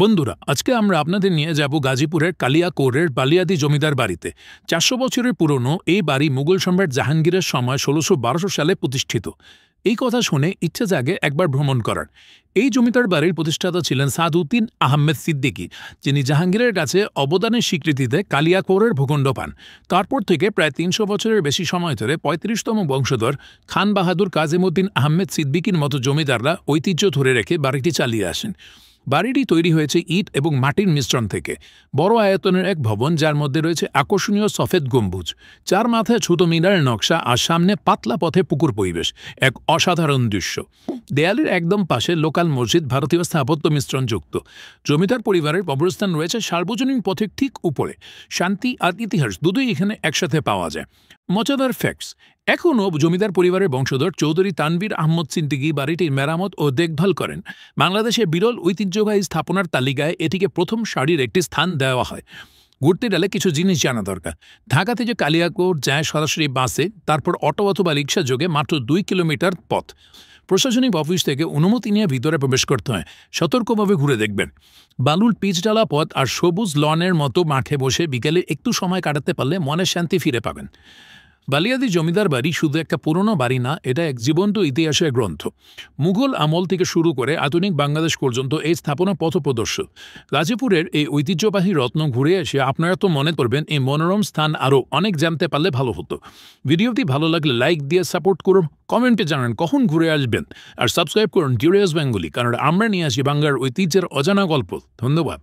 বন্ধুরা, আজকে আমরা আপনাদের নিয়ে যাব গাজীপুরের কালিয়াকৈরের বালিয়াদি জমিদার বাড়িতে। ৪০০ বছরের পুরনো এই বাড়ি মুঘল সম্রাট জাহাঙ্গীরের সময় ১৬১২ সালে প্রতিষ্ঠিত। এই কথা শুনে ইচ্ছে জাগে একবার ভ্রমণ করার। এই জমিদার বাড়ির প্রতিষ্ঠাতা ছিলেন সাদউদ্দিন আহমেদ সিদ্দিকী, যিনি জাহাঙ্গীরের কাছে অবদানের স্বীকৃতিতে কালিয়াকৈরের ভূখণ্ড পান। তারপর থেকে প্রায় ৩০০ বছরের বেশি সময় ধরে ৩৫তম বংশধর খান বাহাদুর কাজিমউদ্দিন আহমেদ সিদ্দিকীর মতো জমিদাররা ঐতিহ্য ধরে রেখে বাড়িটি চালিয়ে আসেন। বাড়িটি তৈরি হয়েছে ইট এবং মাটির মিশ্রণ থেকে। বড় আয়তনের এক ভবন, যার মধ্যে রয়েছে আকর্ষণীয় সফেদ গম্বুজ, চার মাথায় ছোট মিনারের নকশা আর সামনে পাতলা পথে পুকুর পরিবেশ, এক অসাধারণ দৃশ্য। দেয়ালের একদম পাশে লোকাল মসজিদ, ভারতীয় স্থাপত্য মিশ্রণ যুক্ত। জমিদার পরিবারের কবরস্থান রয়েছে সার্বজনীন পথের ঠিক উপরে। শান্তি আর ইতিহাস দুটোই এখানে একসাথে পাওয়া যায়। মজাদার ফ্যাক্টস: এখনও জমিদার পরিবারের বংশধর চৌধুরী তানভীর আহমদ সিদ্দিকী বাড়িটির মেরামত ও দেখভাল করেন। বাংলাদেশের বিরল ঐতিহ্যবাহী স্থাপনার তালিকায় এটিকে প্রথম সারির একটি স্থান দেওয়া হয়। ঘুরতে গেলে কিছু জিনিস জানা দরকার। ঢাকা থেকে কালিয়াকৈর যায় সরাসরি বাসে, তারপর অটো অথবা রিক্সা যোগে মাত্র ২ কিলোমিটার পথ। প্রশাসনিক অফিস থেকে অনুমতি নিয়ে ভিতরে প্রবেশ করতে হয়। সতর্কভাবে ঘুরে দেখবেন। বালুর পিচঢালা পথ আর সবুজ লনের মতো মাঠে বসে বিকেলে একটু সময় কাটাতে পারলে মনের শান্তি ফিরে পাবেন। বালিয়াদি জমিদার বাড়ি শুধু একটা পুরনো বাড়ি না, এটা এক জীবন্ত ইতিহাসের গ্রন্থ। মুঘল আমল থেকে শুরু করে আধুনিক বাংলাদেশ পর্যন্ত এই স্থাপনা পথপ্রদর্শক। গাজীপুরের এই ঐতিহ্যবাহী রত্ন ঘুরে এসে আপনারা তো মনে করবেন এই মনোরম স্থান আরও অনেক জানতে পারলে ভালো হতো। ভিডিওটি ভালো লাগলে লাইক দিয়ে সাপোর্ট করুন, কমেন্টে জানান কখন ঘুরে আসবেন, আর সাবস্ক্রাইব করুন কিউরিয়াস বেঙ্গলি, কারণ আমরা নিয়ে আসি বাংলার ঐতিহ্যের অজানা গল্প। ধন্যবাদ।